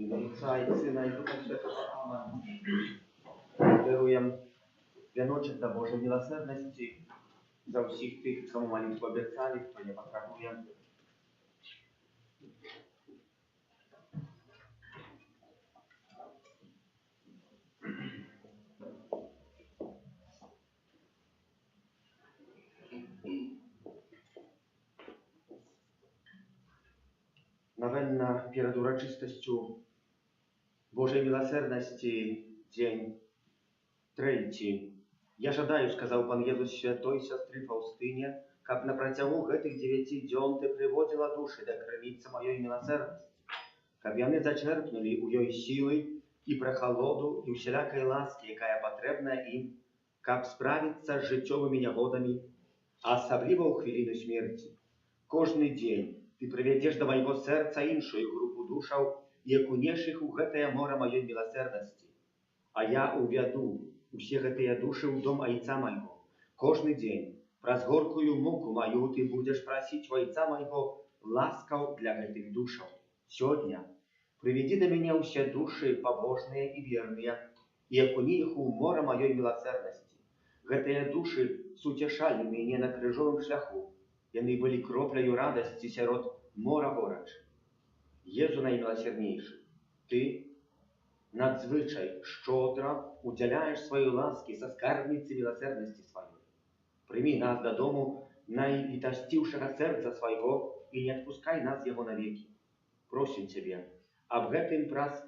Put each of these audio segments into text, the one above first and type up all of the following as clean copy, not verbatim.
ім'я Отця і Сина і Духа Святого. Амінь. Даруємо віночок до Божої милосердності за всіх тих, кому молитву обіцяли, хто не потребує. Nawinna перед урочистостью Божьей милосердности день третий. Я жадаю, сказал Пан Езус святой сестры Фаустыне, как на протягу гэтых 9 дзён ты приводила души да крыніцы моей милосердности, каб яны зачерпнули у ёй силы и прохолоду и усялякай ласки, якая потребна им, каб справиться с жыццёвымі нягодамі, а асабліва ў хвіліну смерти. Кожны дзень ты прывядзеш да майго сэрца іншую групу душаў і акунеш іх у гэтае мора маёй милосердности. А я увяду усе гэтыя душы ў дом Айца майго. Кожны дзень праз горкую муку маю ты будзеш прасіць у Айца майго ласкаў для гэтых душаў. Сёння прывядзі да мяне ўсе душы пабожныя і верныя і акуні іх у мора маёй милосердности. Гэтыя душы суцешалі мяне на крыжовым шляху. Яны былі кропляю радасці сярод мора горача. Езу наймилосерднейшы, ты надзвычай шчодра удзяляеш сваёй ласкі са скарбніцы милосердности сваёй. Прымі нас дадому найлітасціўшага сэрца свайго і не адпускай нас яго навекі. Просім цябе аб гэтым праз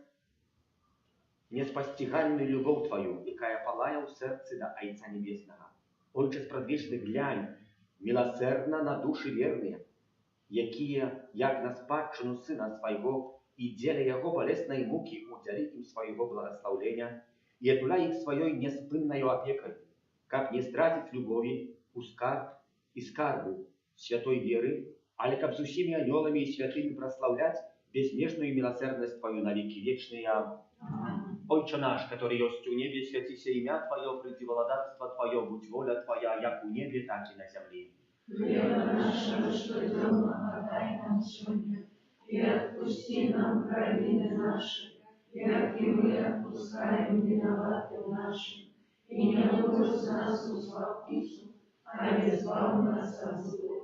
неспасцігальную любоў тваю, якая палае ў сэрцы да Айца Небеснага. Ойче спрадвечны, глянь милосердна на души верныя, якія, як на спадчыну Сына свайго, і дзеля яго балеснай мукі удзялі ім свайго благаслаўлення і атуляй іх сваёй неспыннаю апекай, каб не страціць любові у скарб і скарбу святой веры, але каб з усімі анёламі і святымі праслаўляць безмежную милосердность твою на веки вечные. Отче наш, который есть у небе, святися имя Твое, приди владарство Твое, будь воля Твоя, як у небе, так и на земле. Хлеба нашего, что дёма, подай нам сегодня, и отпусти нам провины наши, як и мы отпускаем виноватым нашим, и не вводь нас в злопицу, а избавь нас от злого.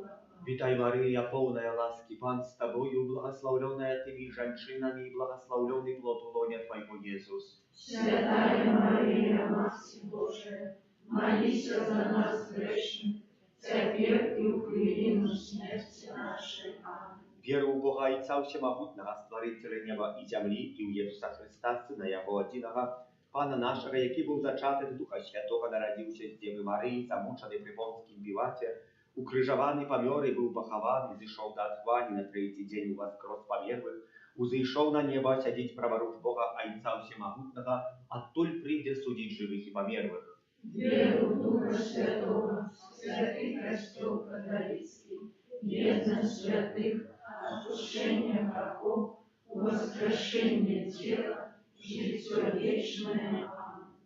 Витай, Мария, полная ласки, Пан с Тобою, благословленная Тыми женщинами, и благословленный плод лоня Твоего, Иисус. Святая Мария, Матерь Божия, молись за нас грешных, теперь и в хвилину смерти нашей. Аминь. Веру в Бога Отца Всемогутного, Створителя неба и земли, и у Иисуса Христа, Сына Его Одиного, Пана нашего, який був зачатий Духа Святого, народився з Діви Марії, замучений при Понтскім Пілаті, укрыжаваны, памёр і быў пахаваны, зышоў да адхвані на трэці дзень уваскрос памерлых, узышоў на неба сядзіць праваруч Бога Айца Всемогутнага, адтуль прыйдзе судзіць жывых і памерлых. Веру в Духа Святого, святый костел католицкий, едность святых, отпущение грехов, воскрешение тела, житье вечное. Аминь.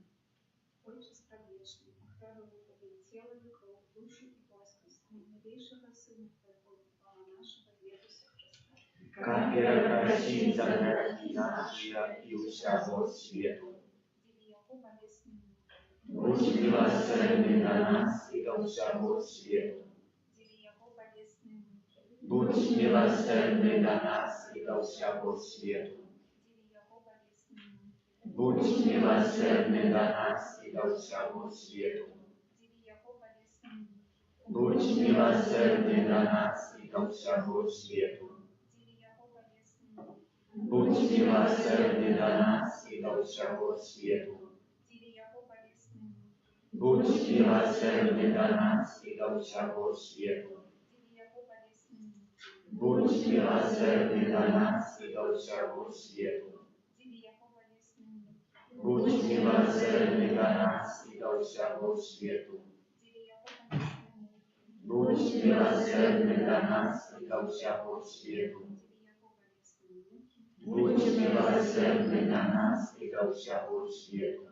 Отче спрадвечный, охраняй тело и кровь, душу и воскресение новейшего Сына Твоего, Пана нашего Иисуса Христа. Как перепросить за грехи наши и всего свету. Будь милосердный до нас и до всего свету. Будь милосердный до нас и до всего свету. Будь милосердный до нас и до всего свету. Будь милосердный до нас и до всего свету. Будь милосердный до нас и до всего свету. Будь милосердный до нас и до всего свету. Будь милосердный до нас и до всего свету. Будь милосердный до нас и до всего свету. Будь милосердный до нас и до всего свету. Будь милосердный до нас и до всего свету.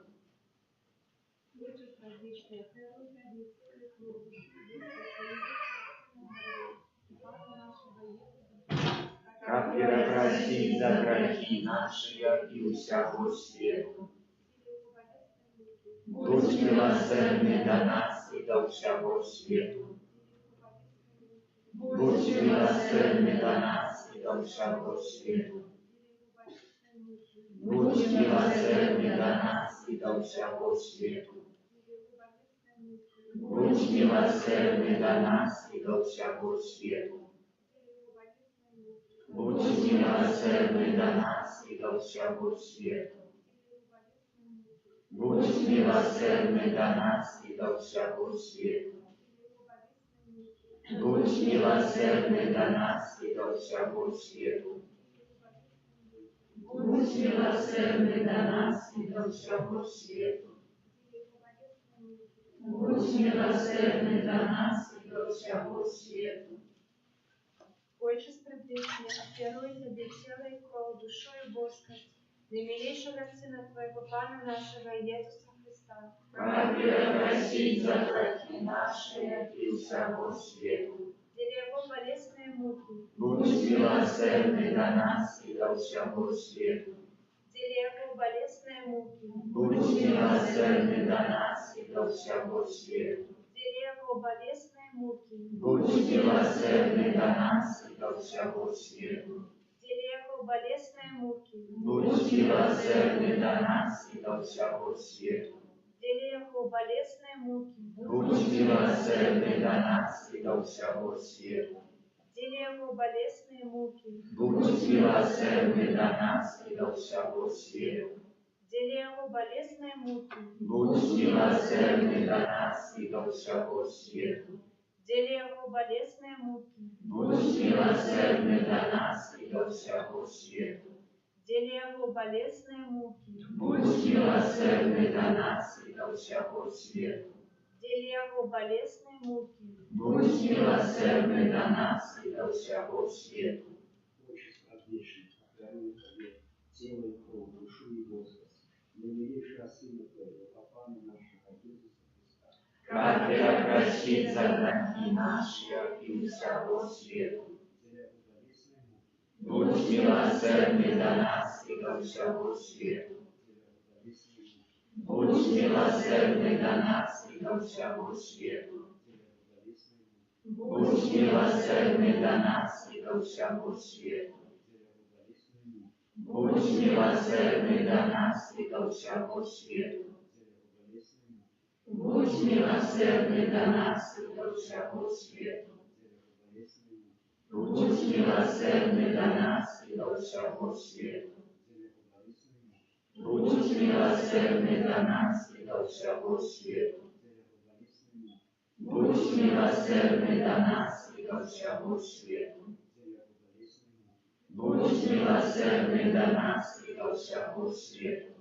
Как перепроси за грехи наши, и усяго свету. Будь милосердный до нас и до всего свету. Будь милосердный до нас и до всего свету. Будь милосердный до нас и до всего свету. Будь милосердный до нас и до всего свету. Будь милосердный до нас и до всего свету. Будь милосердный до нас и до всего свету. Будь милосердный до нас и до всего свету. Будь милосердный до нас и до всего свету. Будь милосердный до нас и до всего свету. Отче предвечный, веруя Тебе тело и кровь, душу и боскость, наимилейшего Сына Твоего, Пана нашего Иисуса Христа, Просить за грехи наши и всего свету. для Его болезные муки, Будь милосердный до нас и до всего свету. для Его болезные муки, Будь милосердный до нас и до всего свету. для Его болезные муки, Будь милосердный до нас и до всего свету. для Его болезные муки, Будь милосердный до нас и до всего свету. для Его болезные муки, Будь милосердный до нас и до всего свету. для Его болезные муки, Будь милосердный до нас и до всего свету. для Его болезные муки, Будь милосердный до нас и до всего свету. для Его болезные муки, Будь милосердный до нас и до всего свету. для Его болезные муки, Будь милосердный до нас и до всего свету. для Его болезные муки, Будь милосердный до нас и до всего свету. Отче справедливый, охраняй Тебе тело и кровь, душу и возраст, наимилейшего Сына Твоего, Папана нашего Иисуса Христа. Как просить за грехи наши и всего свету. Будь милосердный до нас и до всего свету. Будь милосердный до нас и до всего свету. Будь милосердный до нас и до всего свету. Будь милосердный до нас и до всего свету. Будь милосердный до нас и до всего свету. Будь милосердный до нас и до всего свету. Будь милосердный до нас и до всего свету. Будь милосердный до нас и до всего свету. Будь милосердный до нас и до всего свету.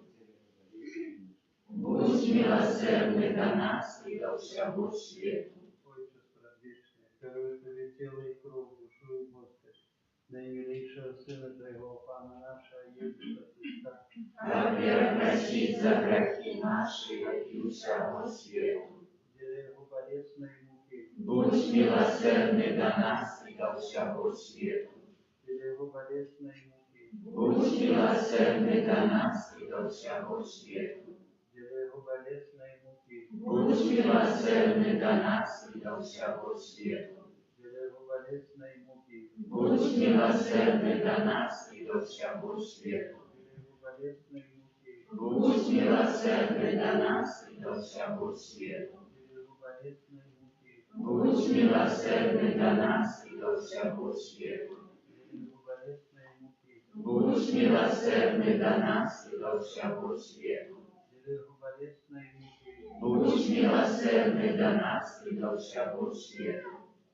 Будь милосердный до нас и до всего свету. Отче справедливый, даруй Тебе тело и кровь, душу и боскость, наимилейшего Сына Твоего, Пана нашего Иисуса Христа, Во-первых, просить за грехи наши и всего свету. для Его болезной муки, Будь милосердный до нас и до всего свету. для Его болезной муки, Будь милосердный до нас и до всего свету. для Его болезной муки, Будь милосердный до нас и до всего свету. для Его болезной муки, Будь милосердный до нас и до всего свету. для Его болезной муки, Будь милосердный до нас и до всего свету. для Его болезной муки, Будь милосердный до нас и до всего свету. для Его болезной муки, Будь милосердный до нас и до всего свету. для Его болезной муки, Будь милосердный до нас и до всего свету.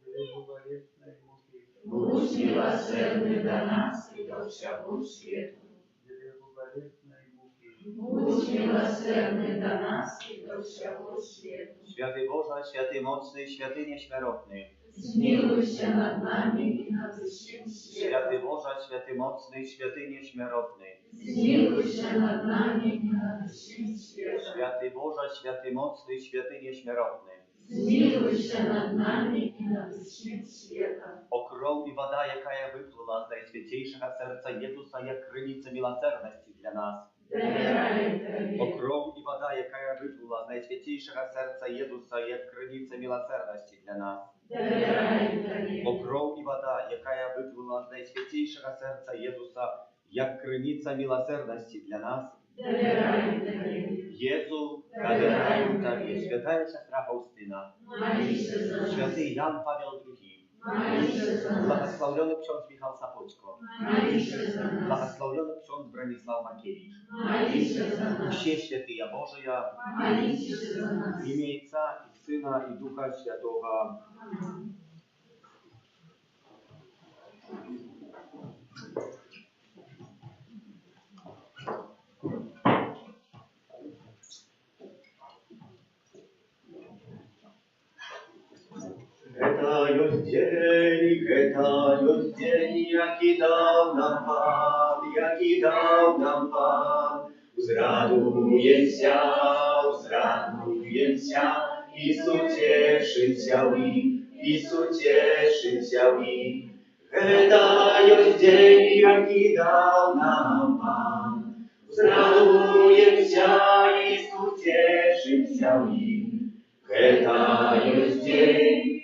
для Его болезной муки, Будь милосердный до нас и до всего свету. для Его болезной муки. Будь милосердный до нас и до всего свету. Święty Boże, święty mocny, święty nieśmiertelny. Zmiłuj над нами и над всем Święty светом. Boże, święty mocny, święty nieśmiertelny. Zmiłuj над нами и над всем светом. Święty Boże, święty mocny, święty nieśmiertelny. Змилуйся над нами и над всем светом. O krov i вода, якая выплыла з Найсвятейшего сердца Иисуса, як крыница милосердности для нас. Доверяем Тебе. O krov i вода, якая выплыла з Найсвятейшего сердца Иисуса, як крыница милосердности для нас. Доверяем Тебе. O krov i вода, якая выплыла з Найсвятейшего сердца Иисуса, як крыница милосердности для нас. Доверяем Тебе. Jezu, dowierają Tobie, święta siostra Faustyna, Молися за нас. święty Jan Paweł II, Молися за нас. błogosławiony ksiądz Michał Sapoćko, Молися за нас. błogosławiony ksiądz Bronisław Makiewicz, Молися за нас. все świętyja Bożeja, Молися за нас. w imię Ojca i Syna i Ducha Świętego. Это есть день, який дав нам Пан, який дав нам Пан. Узрадуємся, Ісус тешиться він, Ісус тешиться він. Это есть день, який дав нам Пан. Узрадуємся, Ісус тешиться він. Это есть день,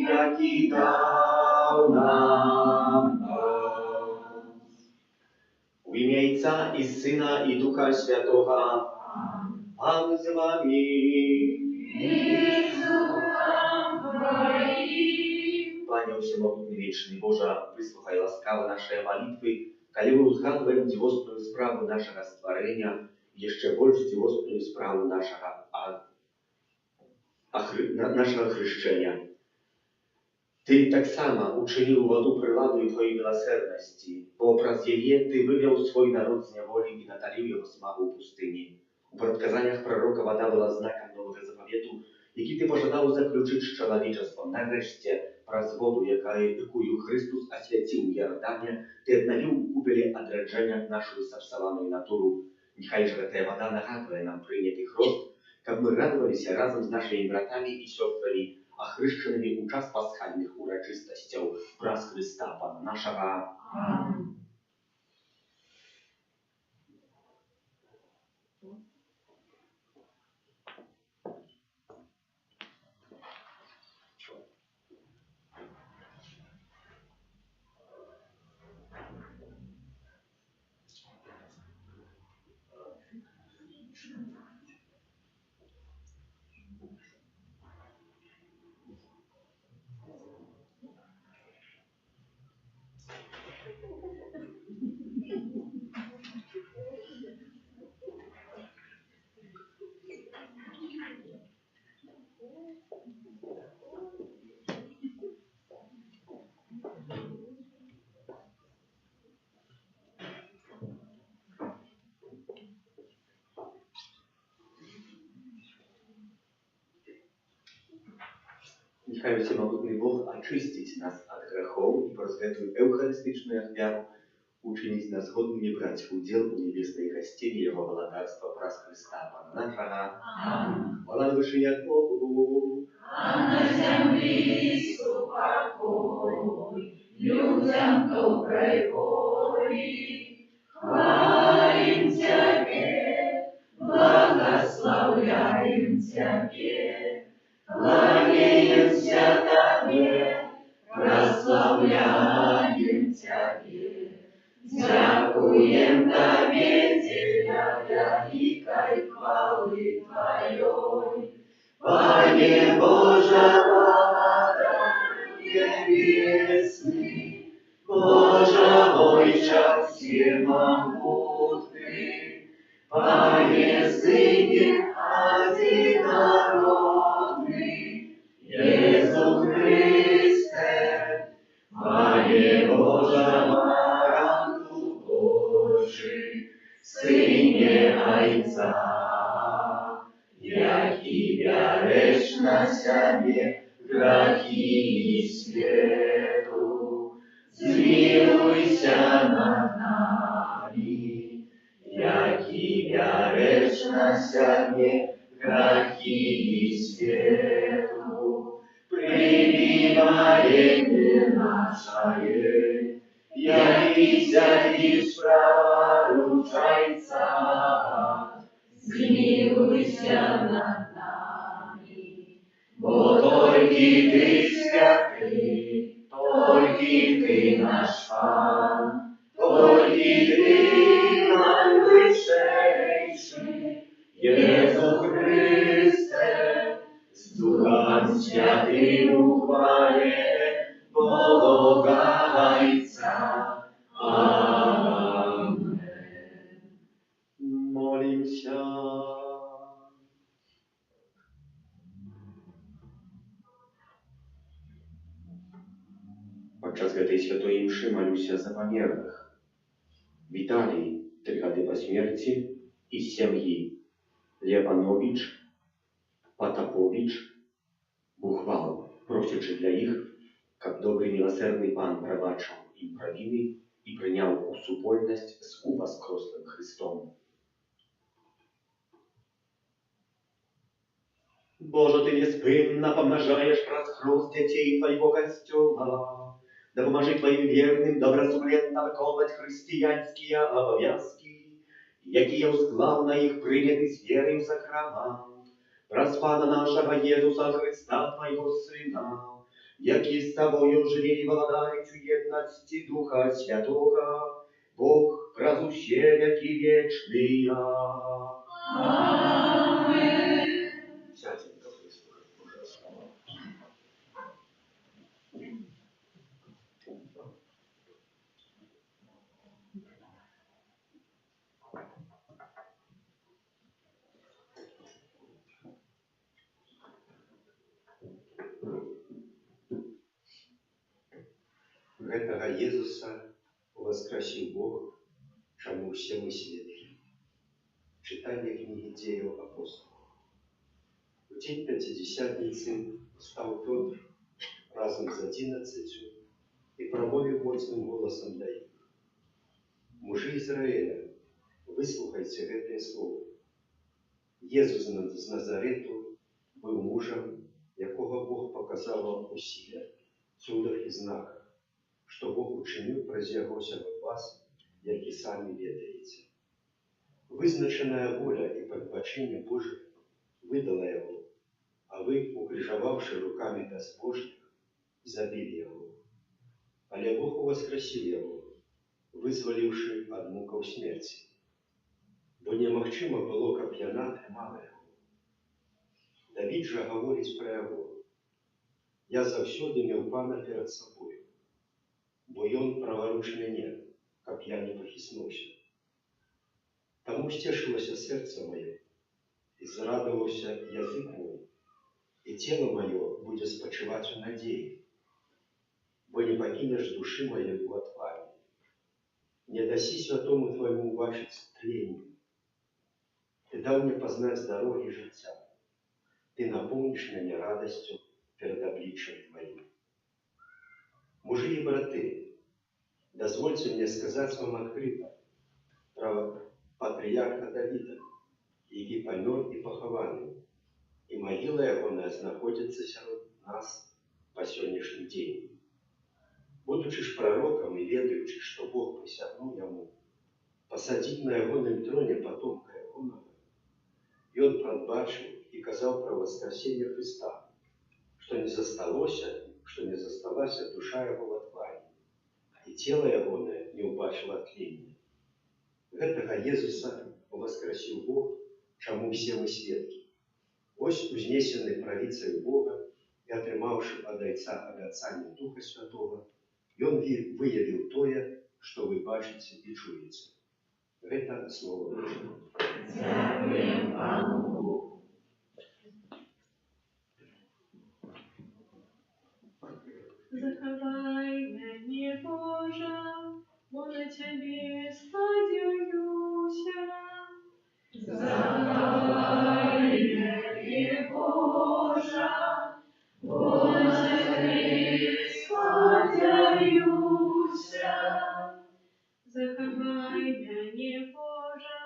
який дав нам Бог. У ім'я Отця і Сина і Духа Святого. Пан з вами. И с духом Твоим. Пане всемогутний вічний Боже, вислухай ласкаво нашої молитви, коли ми узгадуємо дивосную справу нашого створення, і ще більш дивосную справу нашого хрещення. Ty tak sama uczynił wodu przyladą Twojej miłosierności, bo przez jej Ty wywiał swój naród z niewoli i natalił jego smaku w pustyni. U предсказаниях proroka woda była znakiem nowego zapowietu, jaki Ty pożadał zaключить z człowieczeństwem. Nareszcie, przez wodę, jaką Chrystus oświęcił w Jordanie, Ty odnowił kupili odręczenia naszą zepsuwaną naturę. Niechaj же ta woda nagадує nam przyjęty chrzest, как мы радовались разом с нашими братами и сестрами, охрещенными у час пасхальных урочистостей праз Христа Пана нашего. Аминь. Niechaj Всемогутный Бог очистить нас от грехов и через эту эвхаристичную ахвяру учинить нас годными брать удел у небесной гостей Его владарства праз Христа Пана нашего. Аминь. Хвала на вышине Богу. А на землі супокой, людям доброй воли. Хвалим Тебе, благословляем Тебе, кланяемся Тебе, прославляем Тебе. Дякуем Тебе, Тебя великой хвалы Твоей. Пане Боже, небесный, Боже Отче всемогутный, Пане Сыне одинородный, Иисус Христе, Пане Боже, Маранку Божий, Сыне Отца. Jaki wiaresz na siebie graki światu, zmiłuj się nad nami. Jaki wiaresz na siebie graki грехи свету, прибивает ты наши, яки взяти справа ручайца, Змилуйся над нами, бо толькі ти святий, толькі ти наш Пан, толькі ти найвищейший, Єсу Христе, з Духом Святим у хвалі, Богайця. Amen. Молимся. Podczas tej świętej mszy malusia za pamiernych. Witali 3 gady po śmierci i z семьи Леванович, Потапович, Бухвал, просячи для їх, как добрый милосердный Пан пробачил им провины и принял усупольность с увоскрослым Христом. Боже, Ты неспынно помножаешь расхрост детей Твоего костела. Да поможи Твоим верным добросумленно выполнять христианские обовязки, якие узглавно их приняты с верой в сакрамент, праз Пана нашего Иисуса Христа, Твоего Сына, який с Тобою живи и владарит в едности Духа Святого, Бог прозуще веки вечные. Amen. Сядьте, выслушать Божье Слово. Гэтага Езуса воскресил Бог, чему все мы свидетели. Читание книги Деял апостолов. В день Пятидесятницы встал Петр разом с 11 и промовил моцным голосом до их: «Мужи Израиля, выслухайте гэтае слово. Езус з Назарету был мужем, якого Бог показал у силе, чудах и знаках, что Бог учинил праз яго сярод вас, як і самі ведаеце. Вызначаная воля и предбачение Божие выдала его, а вы, укрижававши руками безбожных, забили его. Але Бог воскресил его, вызволивши от муков смерти. Бо немагчыма было, каб яна трымала яго. Давид жа гаворыць пра яго: «Я заўсёды меў Пана перад сабою, бо ён праваруч мяне, каб я не пахіснуўся. Таму сцешылася сэрца маё, і зрадаваўся язык мой, і цела маё будзе спачываць у надзеі, бо не пакінеш душы маёй у адпалі. Не дасі святому твайму убачыць тленне. Ты даў мне пазнаць дарогі жыцця. Ты напомніш мяне радасцю перед обличием Твоим. Мужи и браты, дозвольте мне сказать вам открыто про патриарха Давида, який помер и похованы, и могила его находится среди нас по сегодняшний день. Будучи ж пророком и ведаючи, что Бог присягнул ему посадить на ягоном троне потомка ягонного, и он прадбачил и казал про воскресение Христа, что не засталась душа его в отваге, и тело ягоное не убачило тления. Гэтага Езуса воскресил Бог, чему все мы сведки. Ось узнесенный правицей Бога и отрымавший от Отца обетование Духа Святого, и он выявил тое, что вы бачите и чуете. Это Слово Божие. Дякуємо Пану Богу. Заховай меня, Боже, бо на Тебе сподіваюся. Заховай мене, Боже, бо на Тебе сподіваюся. Заховай меня, Боже,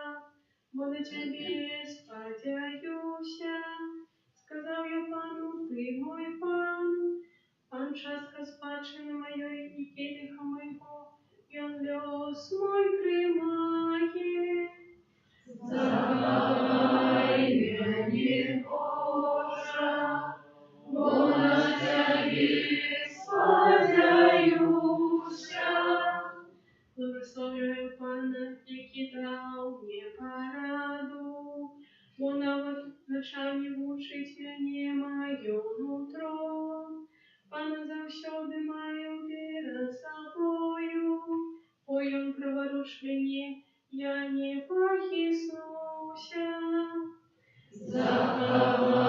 бо на Тебе сподіваюся. Ты мой Пан, Пан частка спадщини моєї і келиха моєго, і он льос мой тримає. Заховай меня, Боже, бо на Тебе сподяюся. Благословляю Пана, який дав мені пораду, бо навіть ночами мучить мене моє нутро. Пана завсюди маю перед собою, ой, он проворуш мене, я не похиснуся. Заховай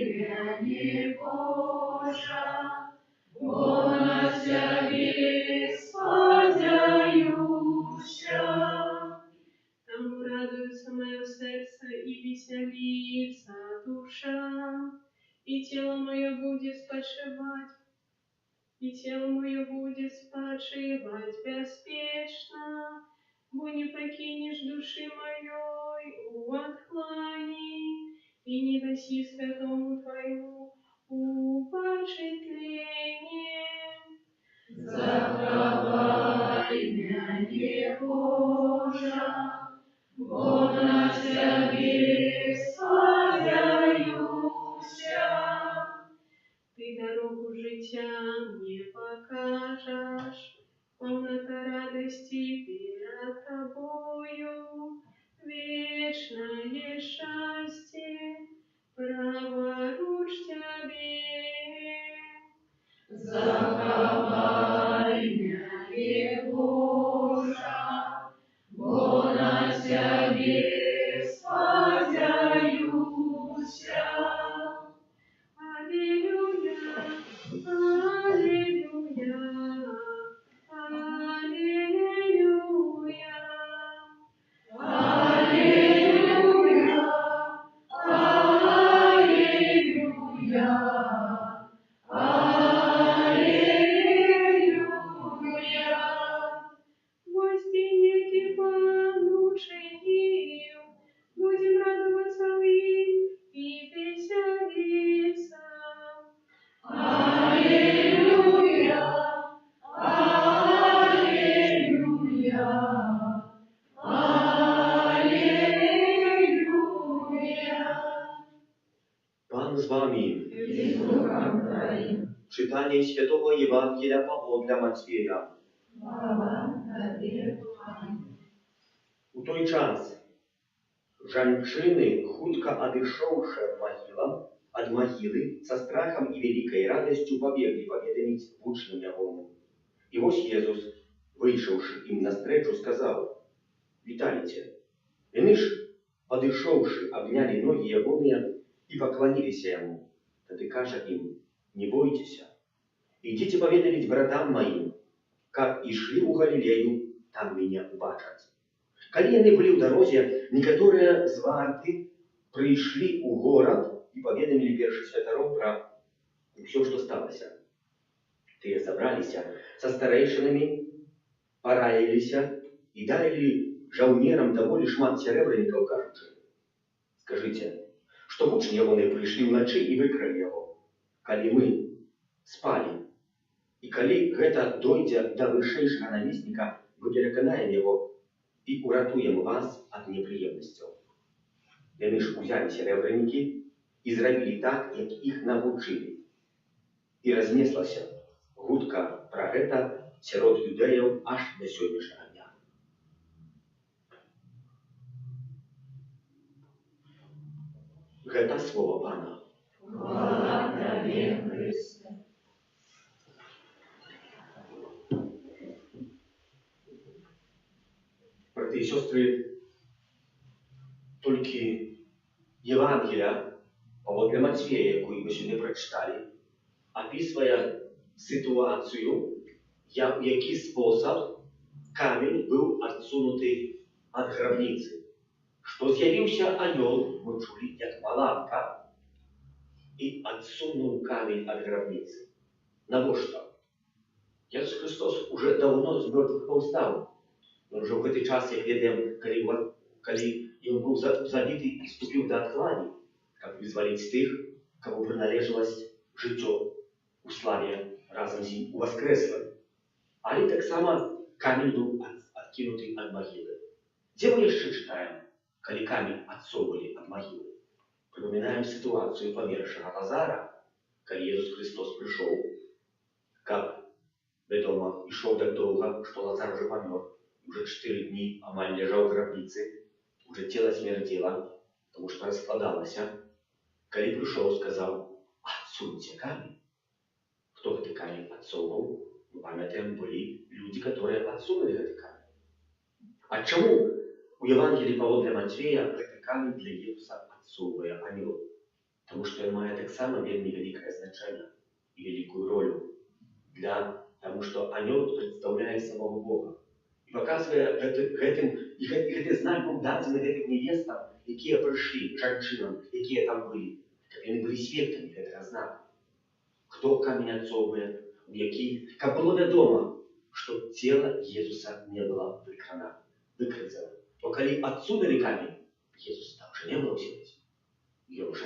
меня, Боже, бо на Тебе сподяюся. Там радуется мое сердце и веселится душа, и тело мое будет спочивать, беспечно, бо не покинешь души моей у откланий, и не даси святому Твоему упочетление. Заховай меня, Боже, бо на Тебе сподяюся. Ты дорогу життя мне покажешь, комната радости перед Тобою, вечное счастье, праворуч Тебе. Заховай меня, Боже, бо на Тебе сподяюся. Аллилуйя, аллилуйя, аллилуйя. Аллилуйя, аллилуйя, аллилуйя. Гостинники Пану учинил, будем радоваться им и веселиться. Аллилуйя, аллилуйя, аллилуйя. Pan z wami. I z duchem Twoim. Czytanie Świętego Ewangelia Pawła Macieja. Chwała Tobie, Panie. У той час жанчыны, хутка адышоўшы ад магілы, са страхам і вялікай радасцю пабеглі паведаміць вучням ягоным. І вось Езус, выйшаўшы ім настрэчу, сказаў: «Вітайце». Яны ж, падышоўшы, абнялі ногі ягоныя і пакланіліся яму. Тады кажа ім: «Не бойцеся, ідзіце паведаміць братам маім, каб ішлі ў Галілею, там мяне убачаць». Калі яны былі ў дарозе, некаторыя з варты прыйшлі ў горад і паведамілі першасвятароў пра ўсё, што сталася. Тыя сабраліся са старэйшынамі, параіліся і далі жаўнерам даволі шмат сярэбранікаў, кажучы: «Скажыце, што вучні ягоныя прыйшлі ўначы і выкралі яго, калі мы спалі. І калі гэта дойдзе да вышэйшага намесніка, мы пераканаем яго і уратуем вас ад непрыемнасцяў». Яны ж узялі сярэбранікі і зрабілі так, як іх навучылі. І разнеслася гутка пра гэта сярод юдэяў аж да сённяшняга дня. Гэта слова Пана. Хвала Тobie, Христе. Браты і сёстры, толькі Євангелія паводле Мацвея, якую мы сьогодні прачыталі, описывая ситуацию, в який способ камень был отсунутый от гробницы. Что з'явився анёл, мы чули, як маланка, и отсунул камень от гробницы. Навошта? Ісус Христос уже давно з мертвых повстав. Но уже в гэты час, як ведаем, калі ён быў забіты і вступіў да адклані, каб вызваліць тых, каму прыналежаласць жыццё у славе разам з ім уваскрэсла. Але таксама камень быў адкінуты ад магілы. Дзе мы яшчэ чытаем, калі камень адсоўвалі ад магілы? Прыпамінаем сітуацыю памершага Лазара, калі Jesús Христос прыйшоў, каб, вядома, ішоў так доўга, што Лазар уже памёр, уже 4 дні амаль ляжаў у грабніцы, уже цела смярдзела, таму што раскладалася. Калі прыйшоў, сказаў: «Адсуньце камень». Хто гэты камень адсоўваў? Мы памятаем, былі людзі, которые адсунулі гэты камень. А чаму у Евангелии паводле Матвея гэты камень для Jesúsa адсоўвае анёл? Таму што ён мае таксама вельмі вялікае значэнне і вялікую ролю, таму што анёл прадстаўляе самого Бога і паказвае гэты знак быў дадзены гэтым невестам, якія прыйшлі, жанчынам, якія там былі, каб яны былі сведкамі гэтага знаку. Хто камень адсоўвае, у які, каб было вядома, што цела Jesúsa не было выкрадзена. То калі адсунулі камень, Jesús там уже не было сидеть. Ён уже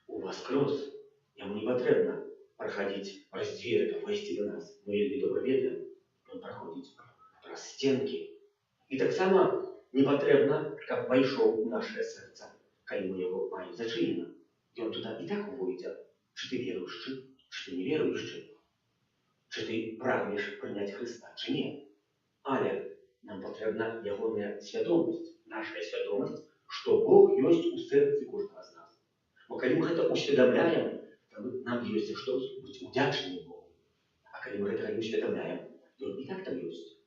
уваскрос. Яму не патрэбна праходить праз дзверы, каб вайсці до нас. Мы вельмі добра ведаем, ён праходзіць праз стенкі. І таксама не патрэбна, каб вайшоў у нашае сэрца, калі мы яго маем зачынена. Ён туда і так увойдзе. Чи ти віруючий, чи ти не віруючий, чи ти прагнеш прийняти Христа, чи ні. Але нам патрэбна ягоная свядомасць, наша свядомасць, што Бог ёсць у сэрцы кожнага з нас. Бо калі мы гэта усведамляем, то нам ёсць што быць удзячнымі Богу. А калі мы гэтага не усведамляем, то і так там ёсць.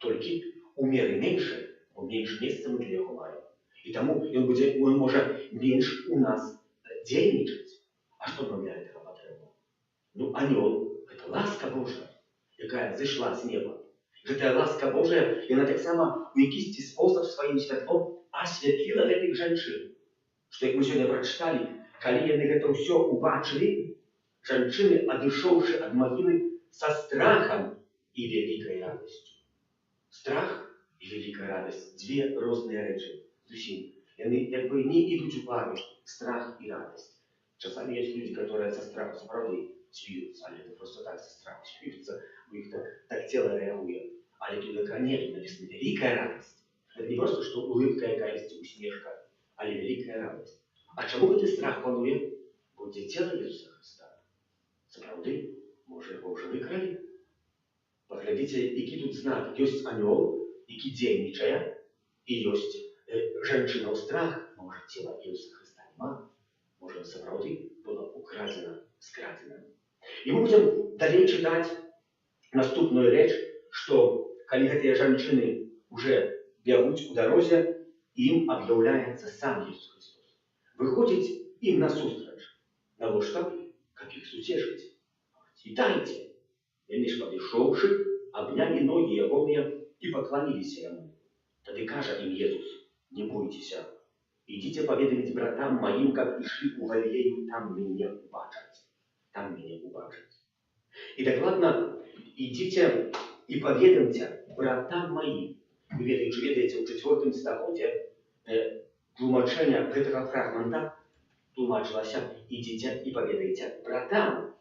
Толькі у меры меншай, бо менш месца мы для яго маем. І таму ён можа менш у нас дзейнічаць. А што нам для гэтага патрэбна? Ну, анёл — гэта ласка Божая, якая зайшла з неба. Гэтая ласка Божая, яна таксама у якісьці спосаб сваім святлом асвятліла гэтых жанчын. Што, як мы сёння прачыталі, калі яны гэта ўсё убачылі, жанчыны, адышоўшы ад магілы са страхам і вялікай радасцю. Страх і вялікая радасць — дзве розныя рэчы. Зусім. Яны як бы не ідуць у пары, страх і радасць. Часами есть люди, которые со страху справді смеются, але это просто так со страху смеются, у них так тело реагует. Але тут нет, написано великая радость. Это не просто, что улыбка якаясь, усмешка, але великая радость. А чому этот страх панує? Бо це тіло Ісуса Христа. Справді, може його вже викрали? Поглядите, який тут знак. Есть анёл, який дзейнічае, і есть женщина у страх, може тіла Ісуса Христа нема. Може, сапраўды было украдзена, скрадзена. І мы будзем далей чытаць наступную рэч, што калі гэтыя жанчыны уже бягуць у дарозе, ім аб'яўляецца сам Jesús Христос. Выходзіць ім насустрач. Навошта? Каб іх суцешыць. Вітайце! Яны ж падышоўшы, абнялі ногі ягоныя і пакланіліся яму. Тады кажа ім Jesús: не бойцеся. Идите поведомить братам моим, как пришли у Галилею, там меня убачать. Там меня убачать. И докладно, идите и поведомьте братам моим. Вы ведаете, у 4 стагодзе тлумачэнне гэтага фрагмента тлумачылася: идите и поведайте братам,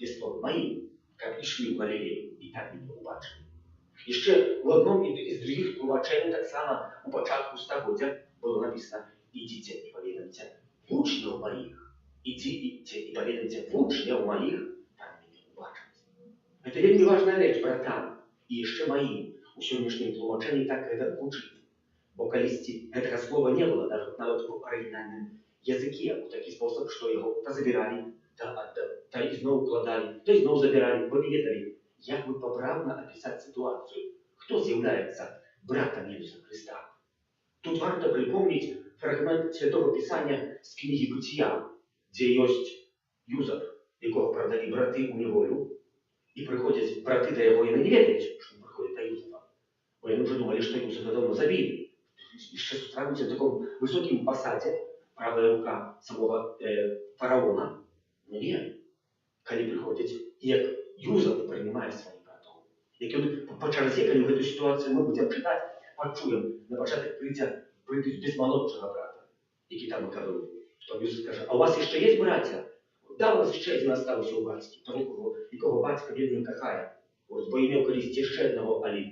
слов моим, как пришли у Галилею, и там меня убачили. Яшчэ в одном из других тлумачэнняў таксама у пачатку стагоддзя было написано: идите и поведайте вучняў моих. Идите и поведайте вучняў моих, там меня убачаць. Это вельмі важная рэч, братам, і яшчэ моим. У сённяшнім тлумачэнні так гэта гучыць. Бо калісьці гэтага слова не было нават у арыгінальным языке у такі спосаб, што яго то забіралі, то ізноў укладалі, то ізноў забіралі, бо не ведалі, як бы папраўна апісаць сітуацыю, хто з'яўляецца братам Ісуса Христа. Тут варта припомнить фрагмент Святого Писания с книги Бытия, где есть Юзап, якого продали браты у неволю, и приходят браты до его, и они не ведают, что приходит до Юзапа. Бо они уже думали, что Юзапа давно забили. Еще сравните в таком высоком посаде, правая рука самого фараона. Но нет, когда приходят, и Юзап принимает своих братов. Як он по чарзе, коли в эту ситуацию мы будем читать, почуем, на початок прийдуть без молодшого брата, який там керує. То Юсуф каже: а у вас ще є браття? да, у нас ще один остався у батьки, того, якого батька вельми кохає. От, бо імів колись ще одного, але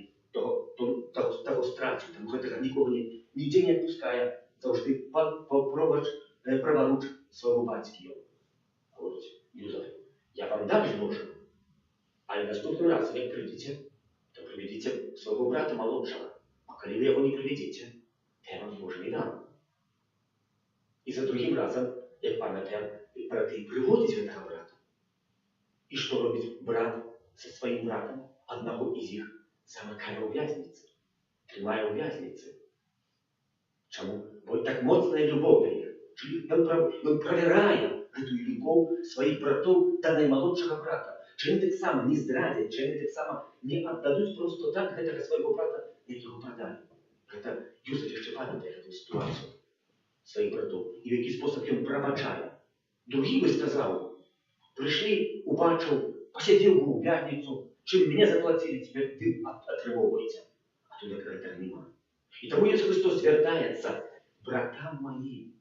того страчив, тому гэтага нікого нігде не відпускає, завжди праворуч свого батьки. От, Юзеф, я вам дам зможу, але наступний раз, як прийдете, то приведите своего брата молодшего. А коли вы его не приведете, то я вам зможу не дам. И за другим разом, як пам'ятаємо, брати приводять этого брата. І що робить брат со своим братом? Одного из них замикає у в'язниці, тримає у в'язниці. Чому? Бо так моцна любов до них. Він провіряє эту любов своїх братів та наймолодшого брата. Чи вони так само не зрадять, чи вони так само не віддадуть просто так этого свого брата, як його продали. Это Юзеф ще пам'ятає эту ситуацію своїх братів. І в який спосіб він пробачає. Другий би сказав, прийшли, убачив, посадив у в'язницю, чим мене заплатили, тепер ти отримовуєте. А тут як нема. І тому Ісус Христос звертається, братам моїм,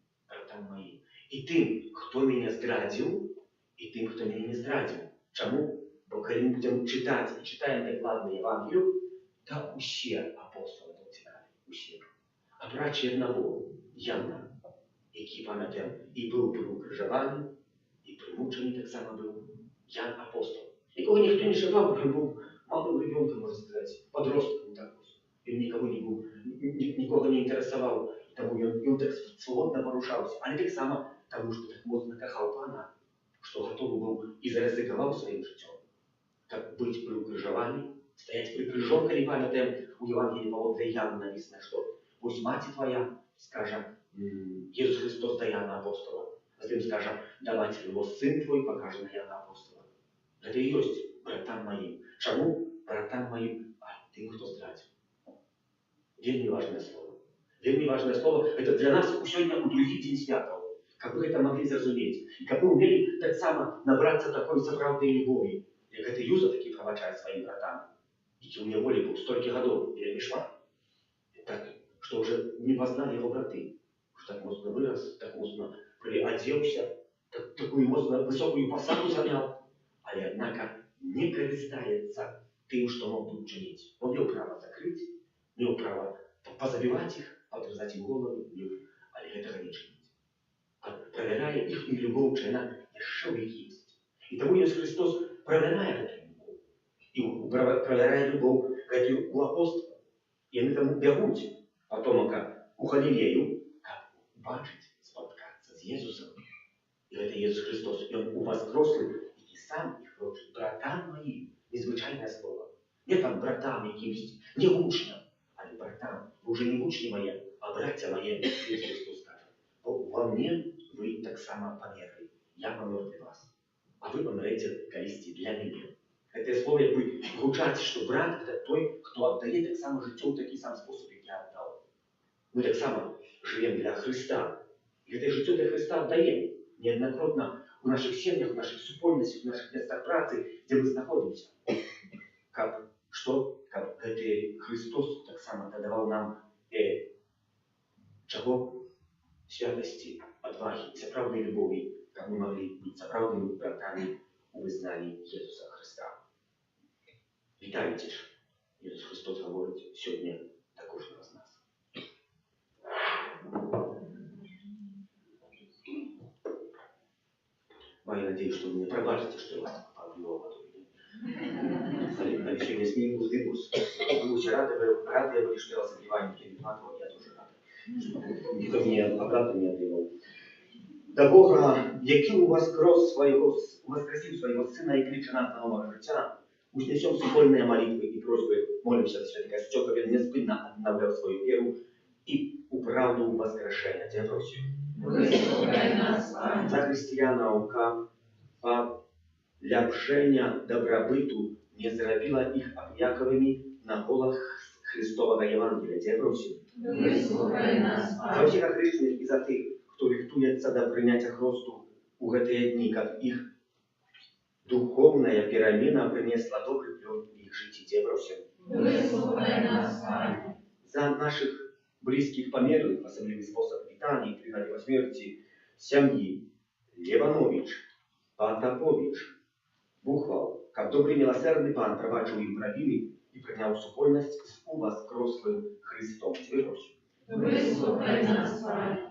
і тим, хто мене зрадив, і тим, хто мене не зрадив. Чому? Бо коли ми будемо читати і читаємо докладно Євангелію, то усі апостоли цікаві, усі. А брачі одного, Яна, який, пам'ятаємо, і був при укрижуванні, і при мученні так само був, Ян апостол. Якого ніхто не шивав, він був малим ребенком, можна сказати, подростком також. Він нікого не інтересував, тому він так свободно порушався. Але так само, тому що так моцно кохав Пана, що готовий був і заризикував своїм життям. Так бути при укрижуванні, стоять прикрижом, коли пам'ятаємо, у Євангелії Павла Яна написано, що пусть мати твоя скаже Ісус Христос до Яна апостола, а затем скаже, да матір його син твой покаже на Яна апостола. Це і є братам моїм. Чому братам моїм? А тим, хто зрадив. Вельми важное слово. Вельми важное слово. Это для нас сегодня у других День Святого. Как вы это могли зразуметь. И как вы умели так само набраться такой заправдой любови. Как это Юзеф таки пробачает своим братам. Ведь у него воле был столько годов. Или Мишма. Так, что уже не познали его браты. Что так моцно вырос, так моцно приоделся, такую моцно высокую посаду занял. Але, однако, не користается тем, что мог бы учинить. Он имел право закрыть, имел право позабивать их, отрезать им голову, але этого не чинить. А проверяя их любовь, что она еще у них есть. И тому Иисус Христос проверяет эту любовь. И проверяя любовь эту у апостолов. И они тому бегут. Потом, как у Галилею, как бачить, споткаться с Иисусом. И это Иисус Христос. И Он у вас взрослый, и сам их хочет. Братам моим. Незвичайное слово. Не там братам якимось, не учням. Але братам, ви вже не учні мої, а браття мої, Ісус Христос каже. Бо во мне ви так само померли. Я помер для вас. А ви помрете колись для мене. Це слово якби звучать, що брат – це той, хто віддає так само життя в такий сам спосіб, як я віддав. Ми так само живемо для Христа. І це життя для Христа віддаємо. Неоднократно у наших сім'ях, у наших супольностях, у наших місцях праці, де ми знаходимося. Как Христос так само давав нам чого? Святості, отваги, заправдної любові, як ми могли бути заправдними братами у визнанні Ісуса Христа. Вітайте ж, Ісус Христос говорить сьогодні до кожного з нас. Я надеюсь, что вы мне пробачите, что я вас подвел в эту сегодня сменил дыбус. Вы очень рады были, что я вас обливаю, я тоже рад. Никто мне обратно не отдавал. До Бога, який у вас воскресив своего Сына и кличе нас на нового життя, узнесем супольные молитвы и просьбы, молимся за святый Костел, как он неспынно обновлял свою веру и управду воскрешения. Тебя просим. За християнов, как ляпшення добробиту не зробила їх об'яковими на голах Христового Євангелія. Тебе просим. За всіх грішних і за тих, хто рихтується до прийняття Христу у гэтыя дні, как их духовная перемена принесла добрый плод в их житті. Тебе просим. За наших близких померлых, особливый способ питания при его смерти, семьи Леванович, Пан Тампович, бухвал, как добрый милосердный пан пробачил им провины и принял супольность с увоскрослым Христом. Тебе прошу. Выслухай нас, Пане.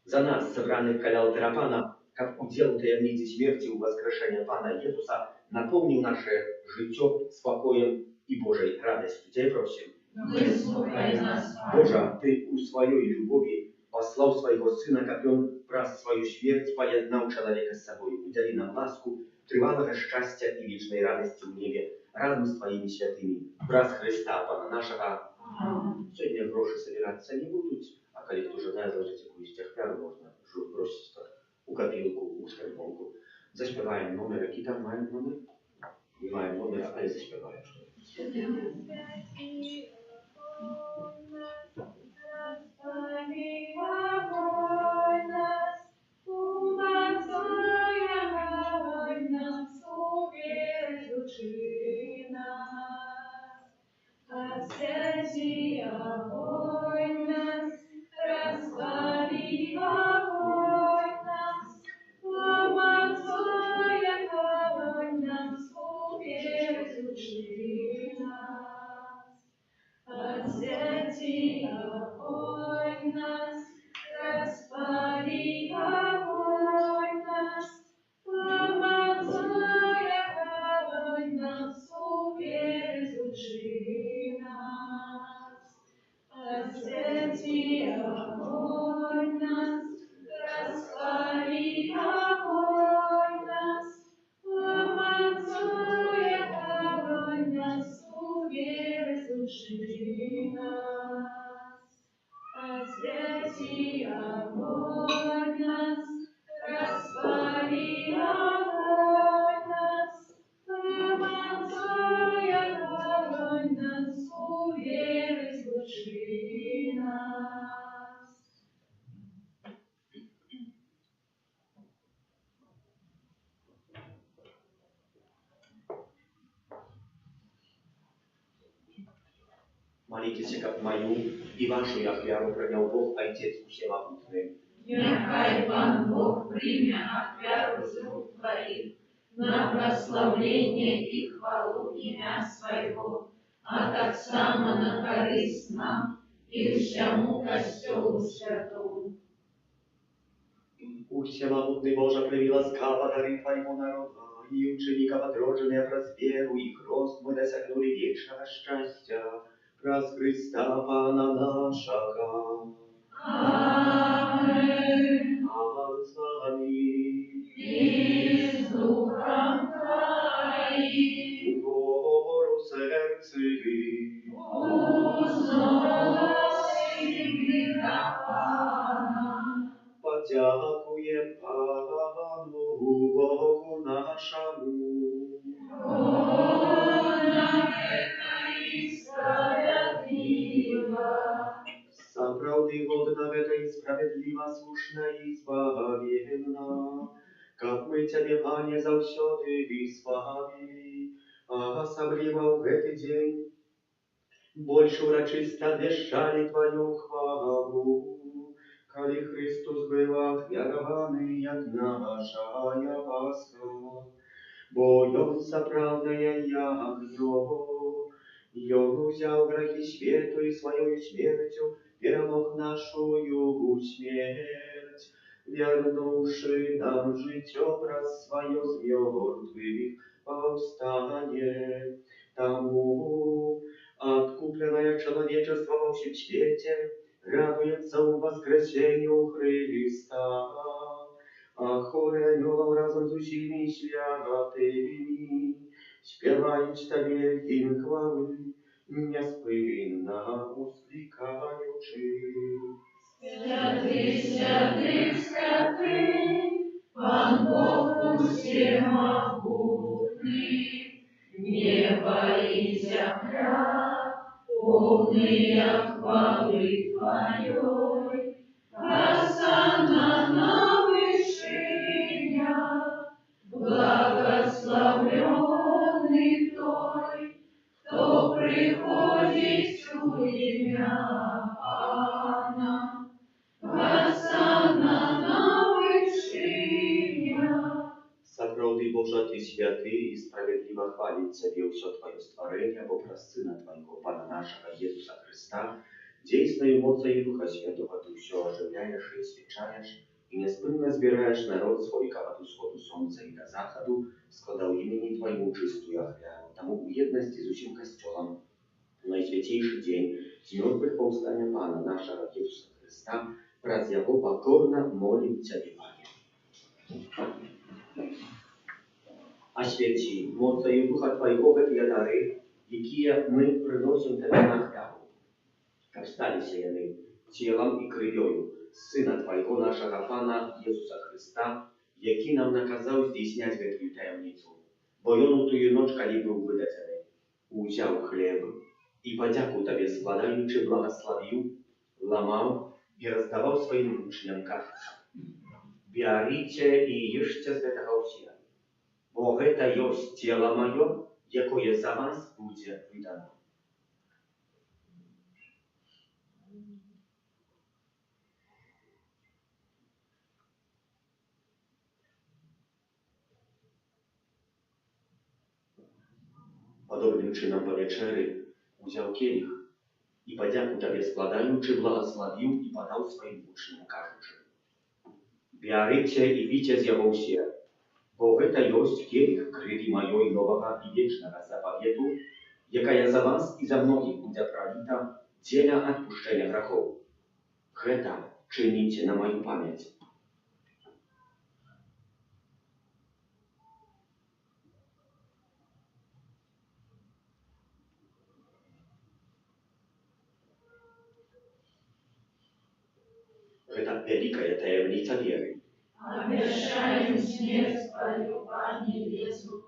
За нас, собранных каля алтаря Пана, как удел таємниці смерти у воскрешения Пана Иисуса, наполнил наше житье спокоем и Божьей радостью. Тебе просим. Выслухай нас, Пане. Боже, Ты у своей любови послал своего Сына, как Он праз свою смерть поеднал человека с собой. Удели нам ласку, трывалого счастья и вечной радости в небе, разом с Твоими святыми. Праз Христа, Пана нашего. Сегодня гроши собираться не будут, а коли хто жадає зложити якусь тяхтару, можна бросити у копілку, у скарбонку. Заспіваємо номер, який там маємо номер? Не маємо номер, але заспіваємо. Молитесь, как мою и вашу ахвяру принял Бог, Отец Всемогутный. Нехай Пан Бог прийме ахвяру з рук Твоих на прославление и хвалу имя Своего, а так само на користь нам и всему Костелу Святому. У Всемогутный Боже, прими ласкаво дары Твоего народа, и учеников отроженные просверу, и рост мы досягнули вечного счастья, раз Христа Пана нашего. Аминь. Пан с вами. И с Духом Твоим. Гору сердце, Узносим на Пана. подякуем Пану Богу нашему. Он навека и справедлива. Справды годна века и справедлива, слушна и избавленна, как мы Тебе, Пане, завсёды славили, а особливо в этот день больше урочисто вещали Твою хвалу, коли Христос был отвергованный, як нашая Пасха, бо Он соправдное ягнё, и Он взял грехи свету и своей смертью перемог нашую смерть, вернувши нам житье праз свое с мертвых повстание. Тому откупленное человечество во всем свете радуется в воскресению Христа, а хоры анgelов разом с усилиями святыми спевают Тебе гимн хвалы, неспинно воскликаючи. Святый, святый, святый, Пан Бог всемогутный, небо и земля, полные хвалы Твоей. Осанна на вышинях, благословленный Той, кто приходит у имя Пана. Осанна на вышинях, Боже, Ты святый и справедливо хвалит Тебе все Твое створение, бо праз Сына Твоего, Пана нашего Иисуса Христа, действуя мощью Духа Святого, Ты все оживляешь и освещаешь, и неспынно збираешь народ свой, как от усходу солнца и до заходу, складал имени Твоему чистую охрану, тому в едности с усим костелом. Najswiętniejszy dzień z mертвых powstania Pana naszego Jezusa Chrysta, wraz Jego pokorna molim Ciebie, Panie. A święci mocą Ducha Twojego te dary, jakie my przynosimy Tobie na chwałę. Jak stali się jeny ciałem i krwią Syna Twojego naszego Pana Jezusa Chrysta, jaki nam nakazał zdійснять tę tajemnicę. Bo on tu noczka nie był wydeceny. Узяв хліб і подяку Тобі складаючи, благословив, ламав і роздавав своїм учням, кажучи: «Беріть і їжте з цього всі, бо це є тіло моє, яке за вас буде видано». Podobnym czynem po wieczery uziął kielich i podzięku Tobie składający błogosławił i podał swoim uczniom, кажучи: «Берите и пейте з його всі, бо це є кielich крові моєї нового і вічного заповіту, яка за вас і за многих буде пролита для відпущення гріхів. Це чиніть на мою пам'ять». Это великая таємниця віри. Обещаем смерть Твою, Пане Иисус,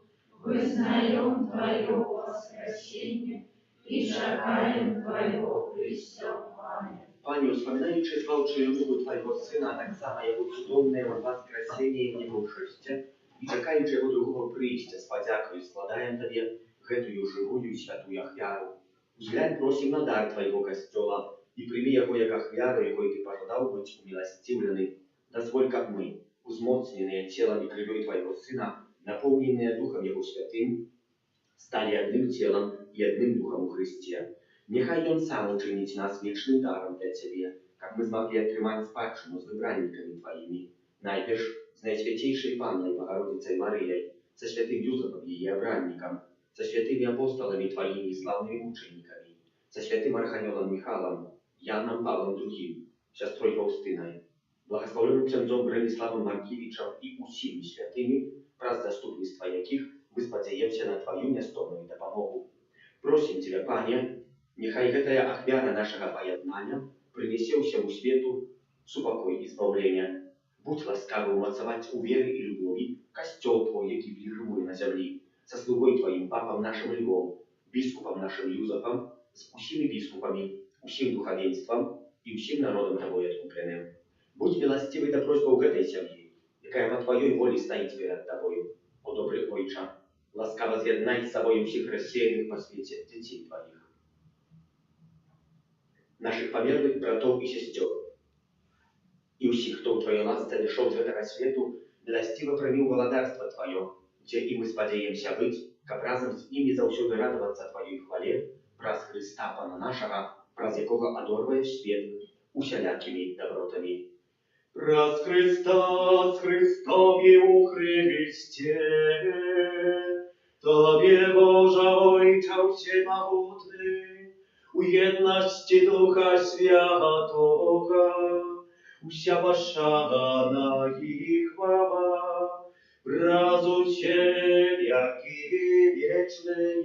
вызнаем Твое воскресение и шагаем Твоего преступления. Panie, wspominając zwałczej lubu Twojego Syna, tak samo Jego cudowne воскресение i Jego przyjście, i czekając Jego drugiego przyjścia z podziaką, składajem Tobie гэтую живую i świętую ofiarу. Uzględź prosim na dar Twojego Kościoła i przyjmij Jego jak ofiarу, jakiej Ty pożądał być umilостивленный. Дозволь, как мы, узмоцненные телом и кровью Твоего Сына, наполненные Духом Его Святым, стали одним телом и одним Духом у Христе. Нехай Он сам учинить нас вечным даром для Тебе, как мы смогли отрымать спадщину с выбранниками Твоими, найпеш с Наисвятейшей Панной Богородицей Марией, со святым Юзефом ее обранником, со святыми апостолами Твоими и славными мучениками, со святым Архангелом Михаилом, Яном Павлом II, сестрой Фаустиной, благословенным księdzом Брониславом Маркевичем и усими святыми, праз заступництва яких мы сподеемся на Твою нестомную допомогу. Просим Тебя, Panie, niechaj гэтая ахвяра нашего поjednania принесе всему свету супокой и избавление. Будь ласкавый умацовать у веры и любви костел Твой, який ближимує на землі, со слугой Твоим папом нашим Львом, biskupом нашим Юзефом, с усими biskupami, усим духовенством и усим народом Тобой откупленным. Будь милостивый до просьбы этой семьи, якая по Твоей воле стоит перед Тобою, о добрый Ойче, ласкаво з'єднай з собою всіх рассеянных по свете детей Твоих, наших померлых братов и сестер, и всех, кто в Твоей ласце дошел с этого свету, милостиво прими володарство Твое, где и мы сподеемся быть, как разом с ними заусюды радоваться Твоей хвале, праз Христа Пана нашего, праз якого одорваешь свет усялякими добротами. Праз Христа с Христом и у Христе, Tobie Boże Ojcze Всемогутny, у jedności Ducha Świętego, usia пошана и хвала, празу веки вечные.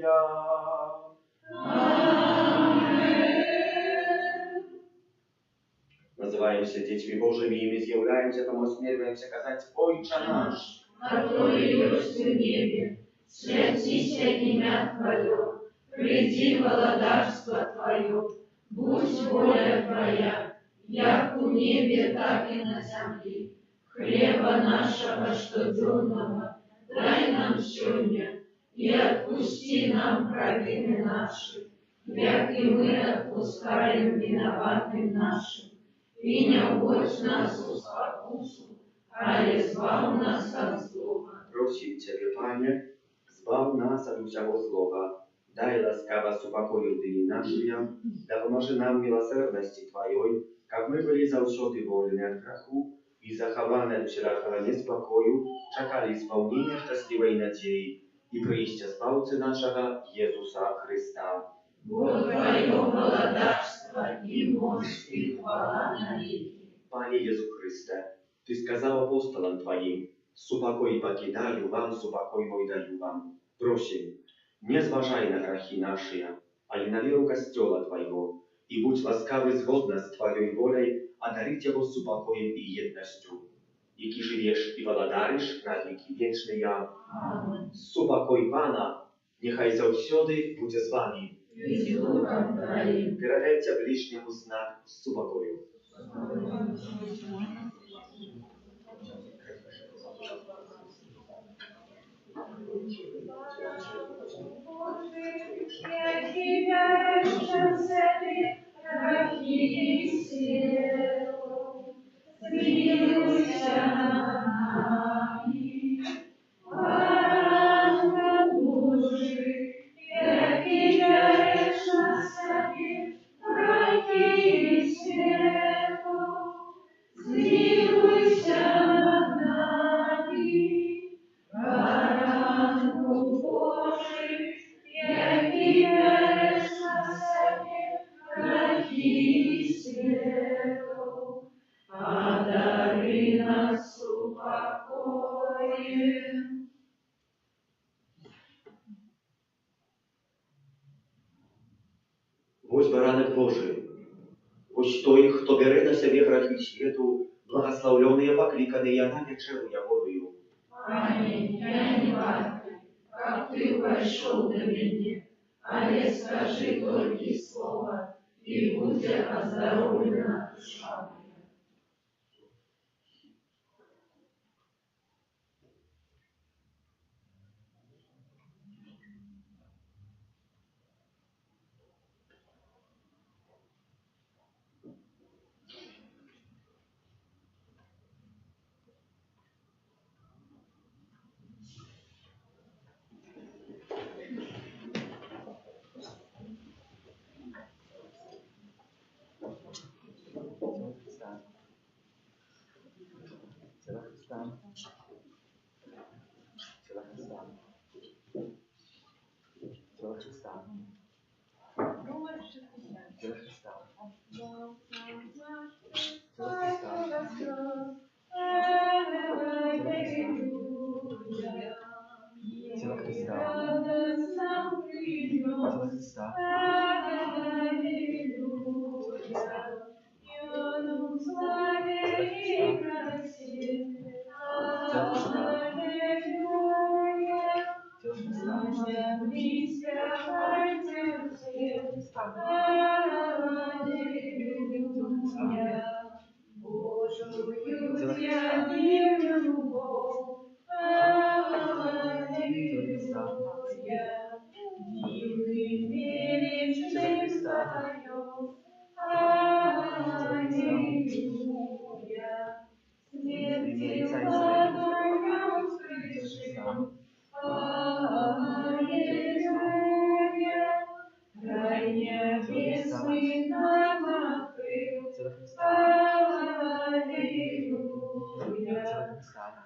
Называемся детьми Божьими, и мы з'являемся, тому смеливаемся казать: «Отче наш, который есть в небе, святися имя Твое, приди володарство Твое, будь воля Твоя, як у небе, так и на земле. Хлеба нашего штоденного дай нам сегодня, и отпусти нам провины наши, як и мы отпускаем виноватым нашим. И не уводь нас в спокусу, а избавь нас от злого». Просим Тебя, Пане, Panie, zbaw nas od всякого злого, дай ласкаво супокою дни наши, да поможи нам милосердности Твоей, как мы были завсёды вольны от греху и захованы от всякого неспокою, czekali исполнения счастливой надеи и приища Спасителя нашего Иисуса Христа. Бо Твое благодарство и мощь и хвала навеки. Пане Иисус Христе, Ты сказал апостолам Твоим, «Супокой покидаю вам, супокой мой даю вам». Просим, не зважай на грехи наши, але на веру Костела Твоего, и будь ласкавый згодно с Твоей волей, одарить его супокоем и едностью. Яки живешь и владаришь на веки вечные. Аминь. Супокой Пана, нехай завсёды буде з вами. И с Духом Твоим. Передайте ближнему знак супокою. Я тебя рожу себе, грехи силу, смилуйся над нами, Баранка Божий, я тебя рожу себе, грехи силу, смилуйся над нами, Баранку Божий, який береш на себе грехи світу, а дари нас упокоєм. Ось баранок Божий, ось той, хто бере на себе грехи світу, благословленные, покликанные на вечеру Яворою. Аминь. Я не варта, как Ты вошел до меня, але скажи только слово, и будет оздоровлена душа моя.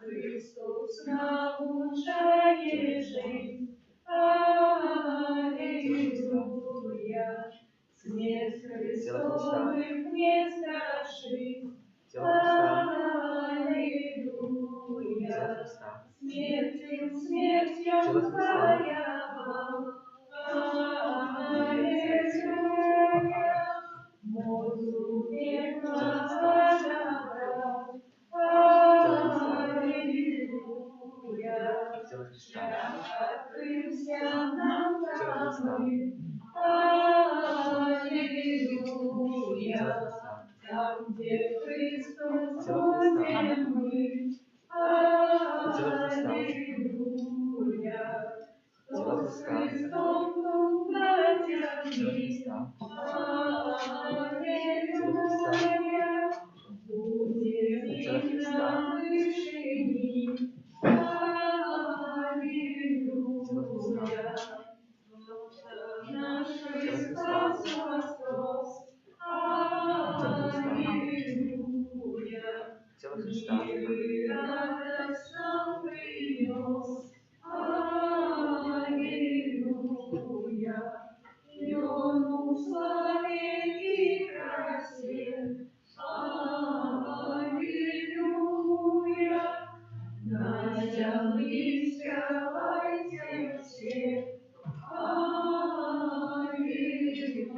Христос научает жизнь. Аллилуйя. Смерть Христовых не страшит. Аллилуйя. Смертью твоя. Аллилуйя. Мозу века добра. Аллилуйя. Открылся нам правый. Аллилуйя. Там, где Христос будем мы. Аллилуйя. Кто с Христом плотями. Аллилуйя. Будем на вышине. Аллилуйя. Славите все.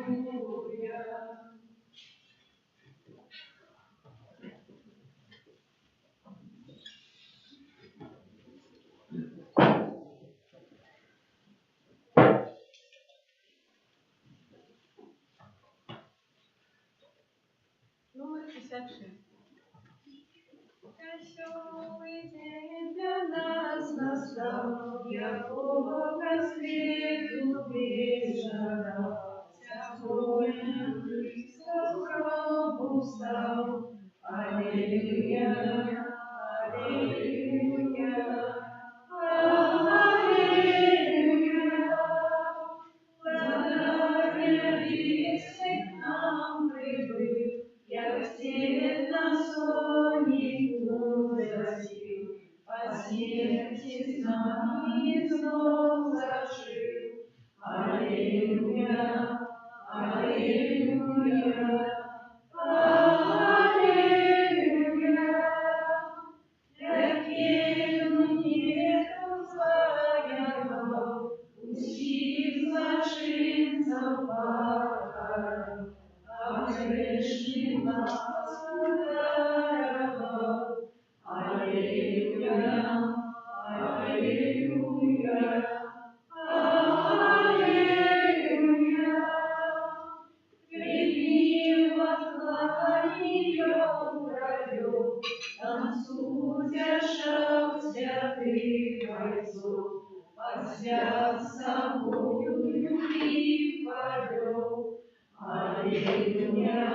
Аллилуйя. Номер 56. Веселый день для нас настал, Якова свету вечера. Воин Христос в гробу встал. Аллилуйя, аллилуйя, аллилуйя. Благодарности к нам прибыл, як свет на соннику засил, от смерти с нами снова зажил. Аллилуйя, аллилуйя, аллилуйя. Якину нету злояров, усіх злочинців покарав, а грешних нас ударував. Аллилуйя, аллилуйя, аллилуйя. Пред ним отклонением провел, там судящих святых бойцов, под свят собою любви повел. Аллилуйя,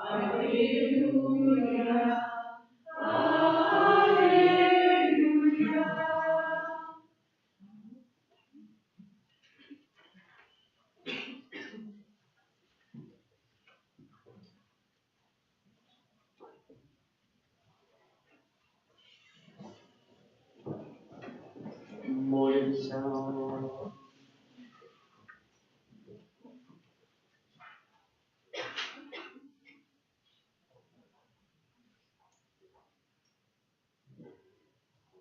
аллилуйя, аллилуйя. Молимся.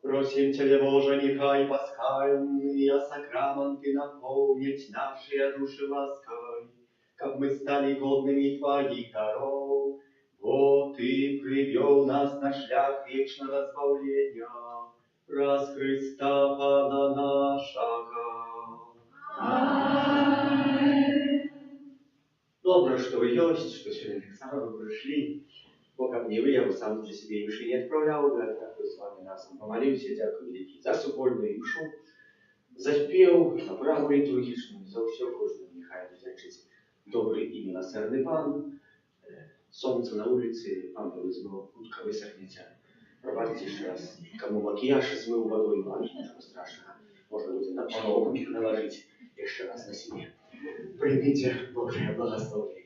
Просим Тебя, Боже, нехай пасхальные сакраменты наполнить наши души лаской, как мы стали годными Твоих даров. Вот Ты привел нас на шлях вечного избавления, раз Христа Пана нашего. Аминь. Добре, что вы есть, что сегодня так само вы пришли. Бог обнявил, я бы сам для себя миши не отправлял, да, так вы с вами разом помолимся, дякую великий за супольную мишу, за спев, за праву літургічну, за все кожного нехай вдячить добрий і милосердний Пан. Сонце на улице, Пан повезло, утка висохнеться. Пробачьте еще раз, кому макияж смыл водой, ничего страшного, можно будет на порог наложить еще раз на себе. Примите Божие благословение.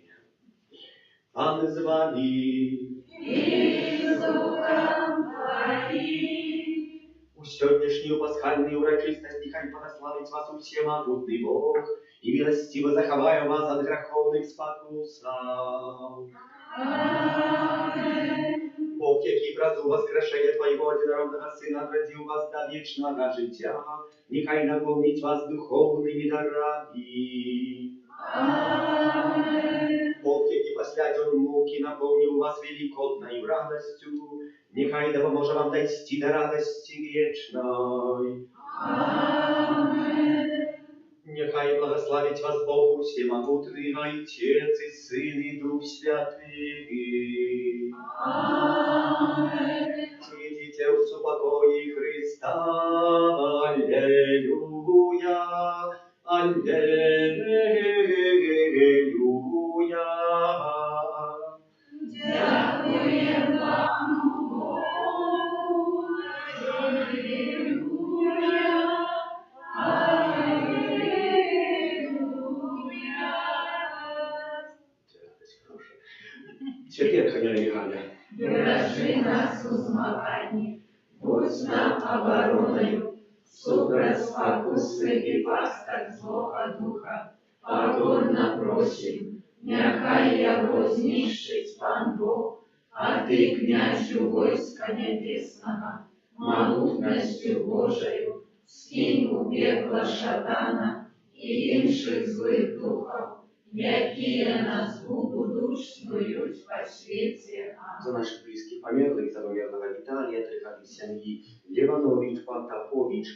Пан з вами. И с духом Твоим. У сённяшнюю пасхальную урочистость нехай благословить вас усемогутный Бог и милостиво заховая вас от греховных спокусов. Аминь. Бог, який вразу воскрешення Твоего одинородного Сына отрадил вас до вечного життя, нехай наполнить вас духовными дарами. Аминь. Бог, який посляден муки, наполнил вас великодною радостью, нехай допоможе вам дойти до радости вечной. Аминь. Нехай благословить вас Бог всемогутный, Отец и Сын и Дух Святый. Аминь. Идите в супокое Христа. Аллилуйя. Аллилуйя. Дякуем вам, Богу. Аллилуйя. Аллилуйя. Теперь, Ханя Михаля. Бережи нас у змаганні, будь нам обороною, супроть спокуси і пасток злого духа. Покорно просим, нехай його знищить Пан Бог, а ти, князю войска небесного, могутностью Божию, скинь у пекла шатана и інших злых духов, якие на згубу душ снують по свете. За наших близких померлых, за померлого Виталия, Триховой семьи, Леванович, Потапович,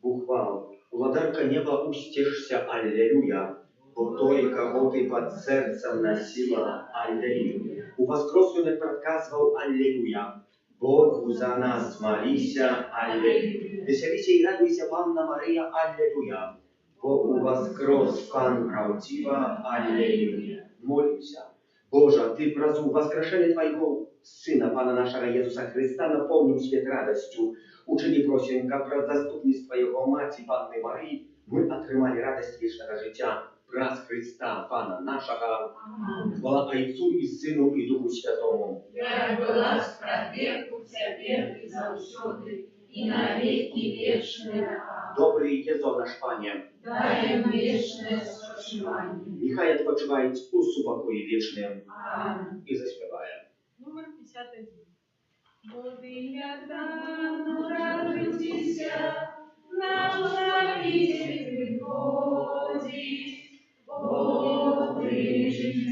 Бухвал, владарка неба, устешься, аллилуйя, бо той, кого ты под сердцем носила, аллилуйя. У воскресенных проказывал, аллилуйя, Богу за нас молися, аллилуйя. Веселися и радуйся, Панна Мария, аллилуйя, Богу воскрес Пан правдива, аллилуйя. Молимся. Боже, Ты прозу воскрешение Твоего Сына, Пана нашего Иисуса Христа, наполним свет радостью. Учини просим, как про заступництво Его Мати, Панны Марии, мы отримали радость вечного життя, праз Христа, Пана нашего. Хвала Отцу и Сыну и Духу Святому. Як была спрадвеку цяпер і заўсёды, і на веки вечные. Добрый Езо наш Пане, Даем вечное спочивание. нехай odpoczywają у супокої вічним. Аминь. І заспіваємо. Номер 51. Богдана, радуйтеся, нам завість приходить, Бог прижить